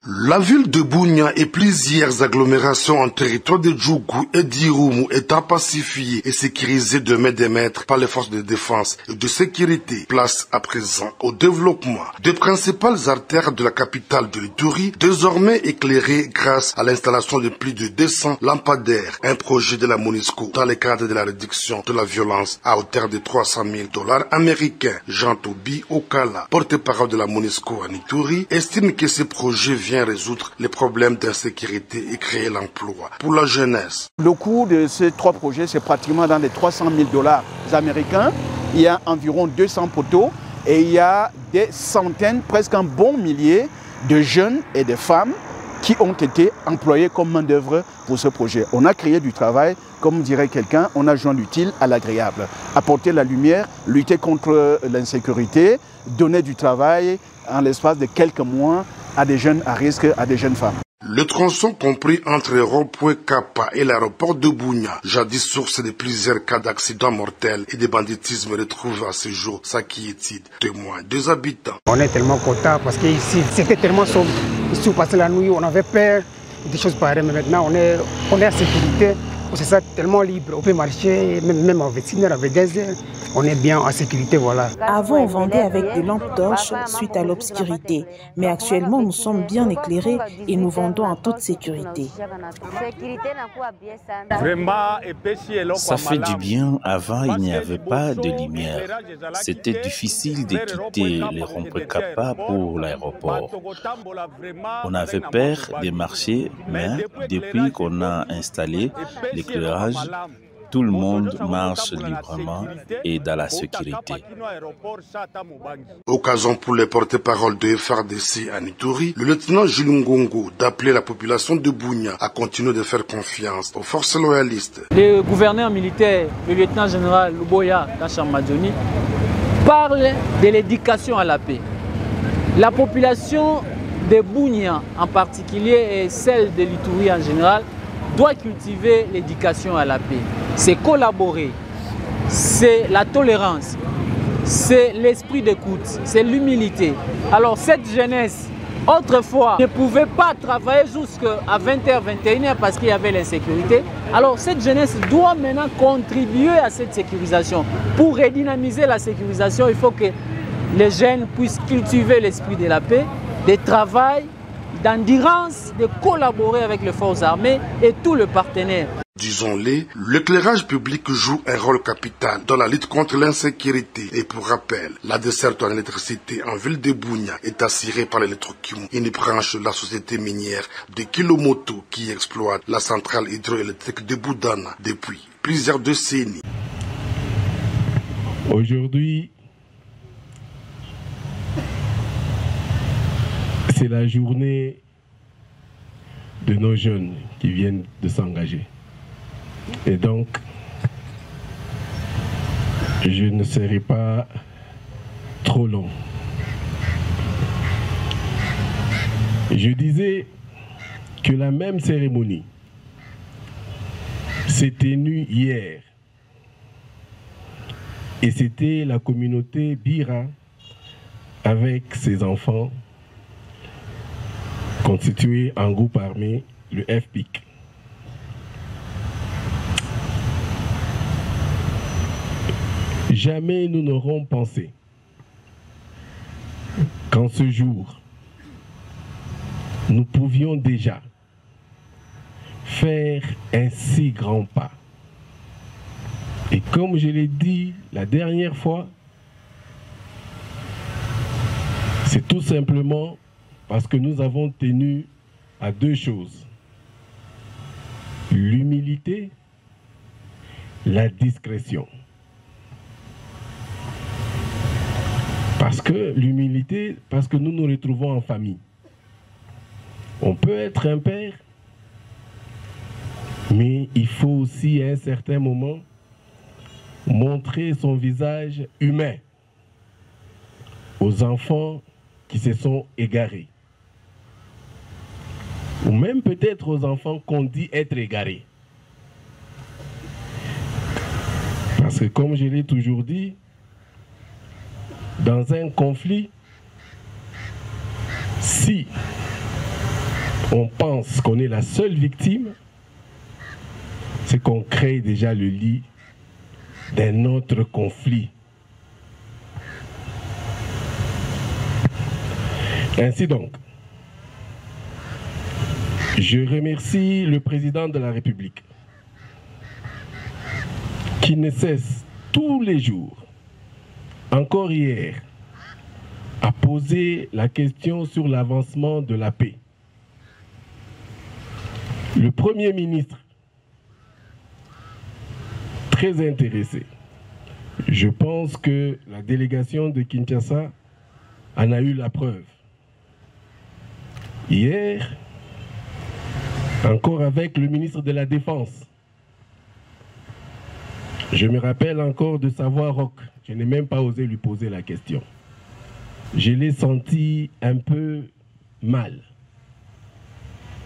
La ville de Bunia et plusieurs agglomérations en territoire de Djougou et d'Irumu étant pacifiées et sécurisées de mai des mètres par les forces de défense et de sécurité, place à présent au développement des principales artères de la capitale de l'Ituri, désormais éclairées grâce à l'installation de plus de 200 lampadaires, un projet de la MONUSCO dans le cadre de la réduction de la violence à hauteur de $300,000 américains. Jean-Tobi Okala, porte-parole de la MONUSCO en Ituri, estime que ce projet vient résoudre les problèmes d'insécurité et créer l'emploi pour la jeunesse. Le coût de ces trois projets, c'est pratiquement dans les $300,000 américains. Il y a environ 200 poteaux et il y a des centaines, presque un bon millier de jeunes et de femmes qui ont été employés comme main-d'œuvre pour ce projet. On a créé du travail, comme dirait quelqu'un, on a joint l'utile à l'agréable. Apporter la lumière, lutter contre l'insécurité, donner du travail en l'espace de quelques mois à des jeunes à risque, à des jeunes femmes. Le tronçon compris entre Rond-Point Kappa et l'aéroport de Bunia, jadis source de plusieurs cas d'accidents mortels et de banditisme, retrouve à ce jour sa quiétude. Témoin des habitants. On est tellement contents parce qu'ici c'était tellement sombre. Ici on passait la nuit, on avait peur des choses pareilles, mais maintenant on est en sécurité. On se sent tellement libre, on peut marcher, même en vétérinaire avec des ailes. On est bien en sécurité, voilà. Avant, on vendait avec des lampes torches suite à l'obscurité. Mais actuellement, nous sommes bien éclairés et nous vendons en toute sécurité. Ça fait du bien. Avant, il n'y avait pas de lumière. C'était difficile de quitter les Rond-Point Kappa pour l'aéroport. On avait peur de marcher, mais depuis qu'on a installé l'éclairage, tout le monde marche librement et dans la sécurité. Occasion pour les porte-paroles de FARDC à Ituri, le lieutenant Jules Ngongo d'appeler la population de Bunia à continuer de faire confiance aux forces loyalistes. Le gouverneur militaire, le lieutenant général Luboya Kashamadjoni, parle de l'éducation à la paix. La population de Bunia en particulier et celle de l'Ituri en général doit cultiver l'éducation à la paix. C'est collaborer, c'est la tolérance, c'est l'esprit d'écoute, c'est l'humilité. Alors cette jeunesse, autrefois, ne pouvait pas travailler jusqu'à 20h, 21h parce qu'il y avait l'insécurité. Alors cette jeunesse doit maintenant contribuer à cette sécurisation. Pour redynamiser la sécurisation, il faut que les jeunes puissent cultiver l'esprit de la paix, de travail, d'endurance, de collaborer avec les forces armées et tous les partenaires. Disons-le, l'éclairage public joue un rôle capital dans la lutte contre l'insécurité. Et pour rappel, la desserte en électricité en ville de Bunia est assurée par l'Electrocum, une branche de la société minière de Kilomoto qui exploite la centrale hydroélectrique de Budana depuis plusieurs décennies. Aujourd'hui, c'est la journée de nos jeunes qui viennent de s'engager. Et donc, je ne serai pas trop long. Je disais que la même cérémonie s'est tenue hier. Et c'était la communauté Bira avec ses enfants constitué en groupe armé, le FPIC. Jamais nous n'aurons pensé qu'en ce jour, nous pouvions déjà faire un si grand pas. Et comme je l'ai dit la dernière fois, c'est tout simplement parce que nous avons tenu à deux choses. L'humilité, la discrétion. Parce que l'humilité, parce que nous nous retrouvons en famille. On peut être un père, mais il faut aussi à un certain moment montrer son visage humain aux enfants qui se sont égarés. Ou même peut-être aux enfants qu'on dit être égarés. Parce que comme je l'ai toujours dit, dans un conflit, si on pense qu'on est la seule victime, c'est qu'on crée déjà le lit d'un autre conflit. Ainsi donc, je remercie le président de la République qui ne cesse tous les jours, encore hier, à poser la question sur l'avancement de la paix. Le Premier ministre, très intéressé. Je pense que la délégation de Kinshasa en a eu la preuve. Hier, encore avec le ministre de la Défense, je me rappelle encore de sa voix rauque. Je n'ai même pas osé lui poser la question. Je l'ai senti un peu mal.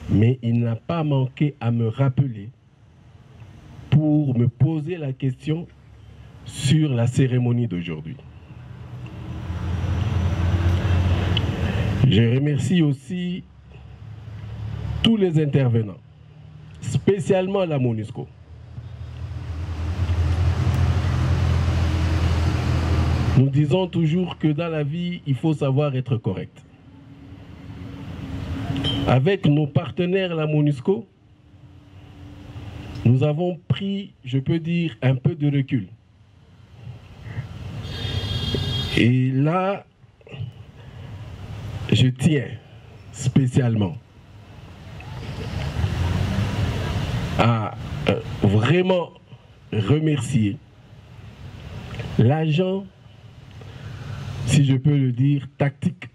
Mais il n'a pas manqué à me rappeler pour me poser la question sur la cérémonie d'aujourd'hui. Je remercie aussi tous les intervenants, spécialement la MONUSCO. Nous disons toujours que dans la vie, il faut savoir être correct. Avec nos partenaires, la MONUSCO, nous avons pris, je peux dire, un peu de recul. Et là, je tiens spécialement à vraiment remercier l'agent, si je peux le dire, tactique.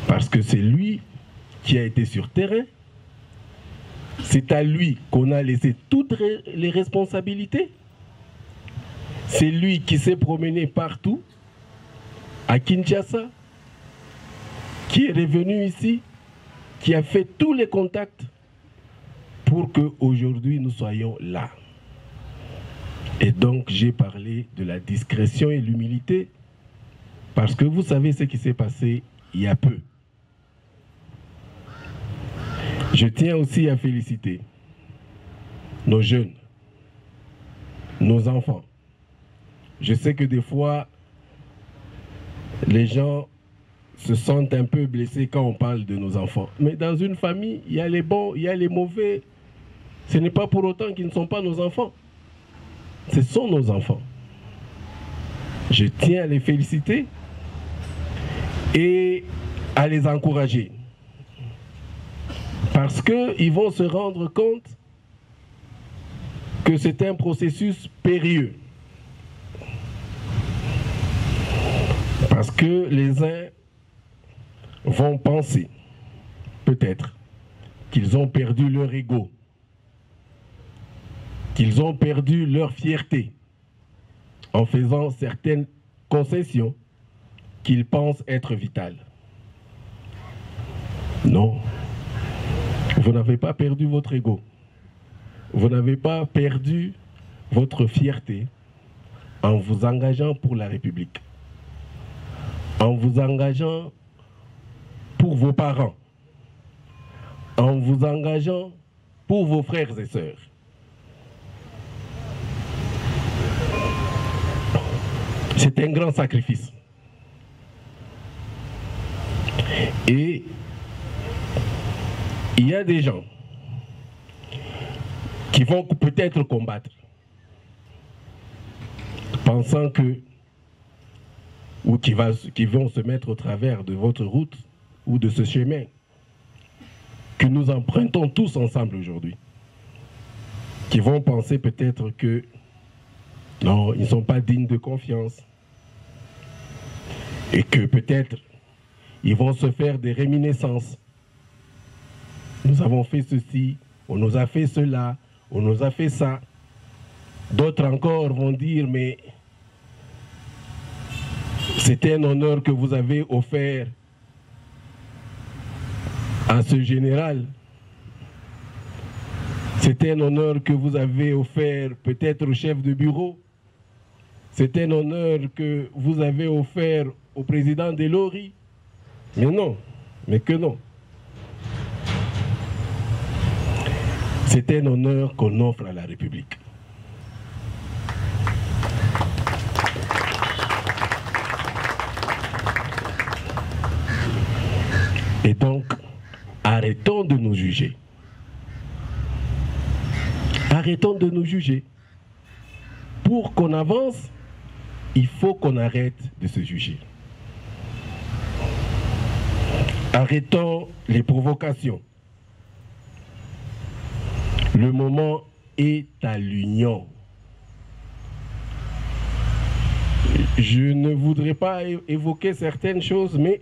Parce que c'est lui qui a été sur terrain. C'est à lui qu'on a laissé toutes les responsabilités. C'est lui qui s'est promené partout, à Kinshasa, qui est revenu ici, qui a fait tous les contacts pour qu'aujourd'hui nous soyons là. Et donc j'ai parlé de la discrétion et l'humilité, parce que vous savez ce qui s'est passé il y a peu. Je tiens aussi à féliciter nos jeunes, nos enfants. Je sais que des fois, les gens se sentent un peu blessés quand on parle de nos enfants. Mais dans une famille, il y a les bons, il y a les mauvais. Ce n'est pas pour autant qu'ils ne sont pas nos enfants. Ce sont nos enfants. Je tiens à les féliciter et à les encourager. Parce qu'ils vont se rendre compte que c'est un processus périlleux. Parce que les uns vont penser, peut-être, qu'ils ont perdu leur ego, qu'ils ont perdu leur fierté en faisant certaines concessions qu'ils pensent être vitales. Non. Vous n'avez pas perdu votre ego. Vous n'avez pas perdu votre fierté en vous engageant pour la République, en vous engageant pour vos parents, en vous engageant pour vos frères et sœurs. C'est un grand sacrifice. Et il y a des gens qui vont peut-être combattre, pensant que, ou qui vont se mettre au travers de votre route ou de ce chemin que nous empruntons tous ensemble aujourd'hui, qui vont penser peut-être que non, ils ne sont pas dignes de confiance et que peut-être ils vont se faire des réminiscences. Nous avons fait ceci, on nous a fait cela, on nous a fait ça. D'autres encore vont dire, mais c'était un honneur que vous avez offert à ce général. C'était un honneur que vous avez offert peut-être au chef de bureau. C'est un honneur que vous avez offert au président Delori. Mais non, mais que non. C'est un honneur qu'on offre à la République. Et donc, arrêtons de nous juger. Arrêtons de nous juger. Pour qu'on avance, il faut qu'on arrête de se juger. Arrêtons les provocations. Le moment est à l'union. Je ne voudrais pas évoquer certaines choses, mais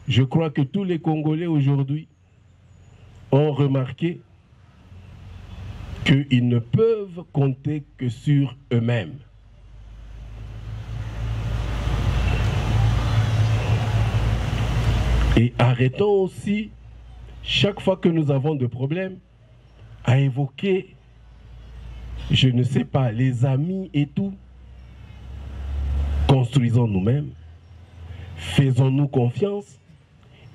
je crois que tous les Congolais aujourd'hui ont remarqué qu'ils ne peuvent compter que sur eux-mêmes. Et arrêtons aussi, chaque fois que nous avons des problèmes, à évoquer, je ne sais pas, les amis et tout. Construisons nous-mêmes, faisons-nous confiance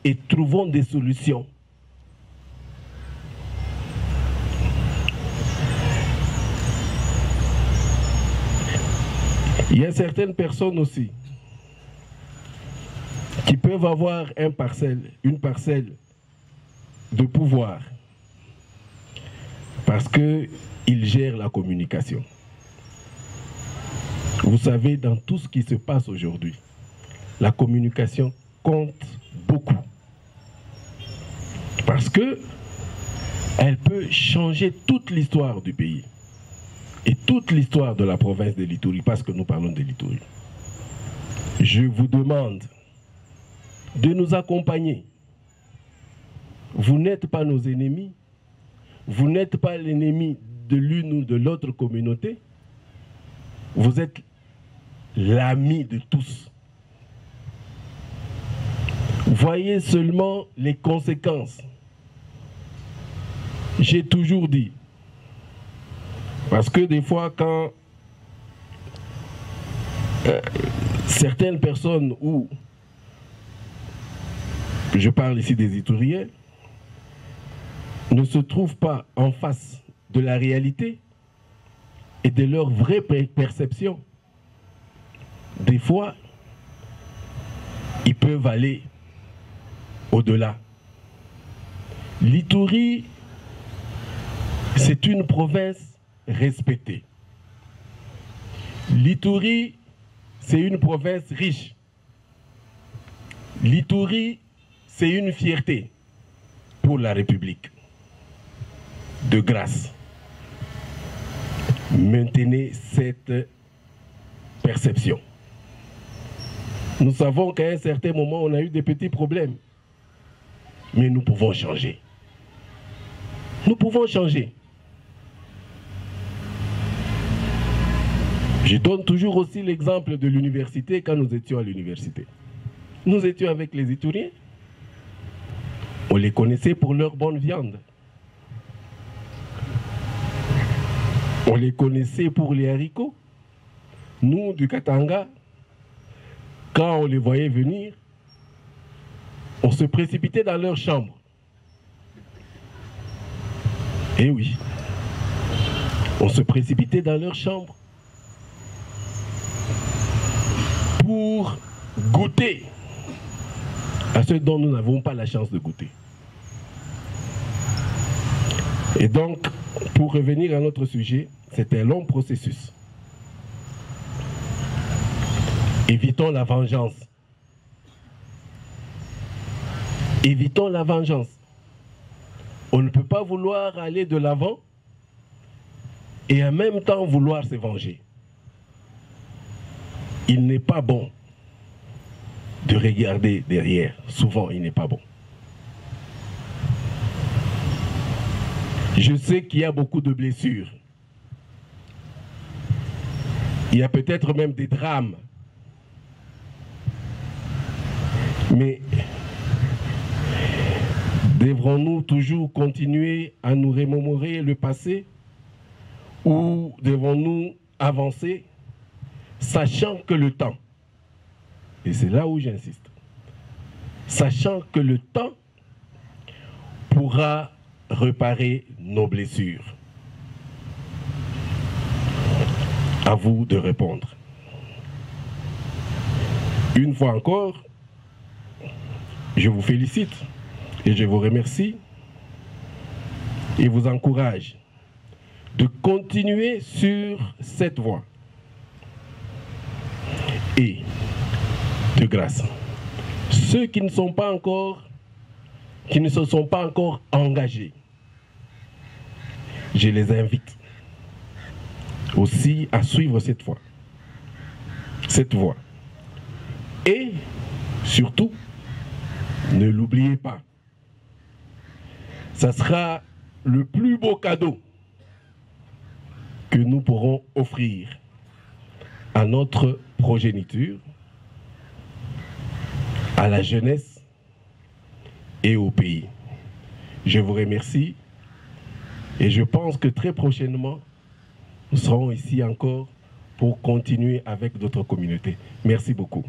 et trouvons des solutions. Il y a certaines personnes aussi qui peuvent avoir une parcelle de pouvoir parce qu'ils gèrent la communication. Vous savez, dans tout ce qui se passe aujourd'hui, la communication compte beaucoup. Parce qu'elle peut changer toute l'histoire du pays et toute l'histoire de la province de l'Ituri, parce que nous parlons de l'Ituri. Je vous demande de nous accompagner. Vous n'êtes pas nos ennemis, vous n'êtes pas l'ennemi de l'une ou de l'autre communauté, vous êtes l'ami de tous. Voyez seulement les conséquences. J'ai toujours dit, parce que des fois quand certaines personnes, ou je parle ici des Ituriens, ne se trouvent pas en face de la réalité et de leur vraie perception, des fois, ils peuvent aller au-delà. L'Ituri, c'est une province respectée. L'Ituri, c'est une province riche. L'Ituri, c'est une fierté pour la République. De grâce, maintenez cette perception. Nous savons qu'à un certain moment, on a eu des petits problèmes. Mais nous pouvons changer. Nous pouvons changer. Je donne toujours aussi l'exemple de l'université quand nous étions à l'université. Nous étions avec les Ituriens. On les connaissait pour leur bonne viande. On les connaissait pour les haricots. Nous, du Katanga, quand on les voyait venir, on se précipitait dans leur chambre. Eh oui, on se précipitait dans leur chambre pour goûter à ce dont nous n'avons pas la chance de goûter. Et donc, pour revenir à notre sujet, c'est un long processus. Évitons la vengeance. Évitons la vengeance. On ne peut pas vouloir aller de l'avant et en même temps vouloir se venger. Il n'est pas bon de regarder derrière. Souvent, il n'est pas bon. Je sais qu'il y a beaucoup de blessures. Il y a peut-être même des drames. Mais devrons-nous toujours continuer à nous remémorer le passé ou devons-nous avancer, sachant que le temps, et c'est là où j'insiste, sachant que le temps pourra réparer nos blessures? À vous de répondre. Une fois encore, je vous félicite et je vous remercie et vous encourage de continuer sur cette voie. Et, de grâce, ceux qui ne se sont pas encore engagés, je les invite aussi à suivre cette voie. Et surtout, ne l'oubliez pas, ça sera le plus beau cadeau que nous pourrons offrir à notre progéniture, à la jeunesse et au pays. Je vous remercie et je pense que très prochainement, nous serons ici encore pour continuer avec d'autres communautés. Merci beaucoup.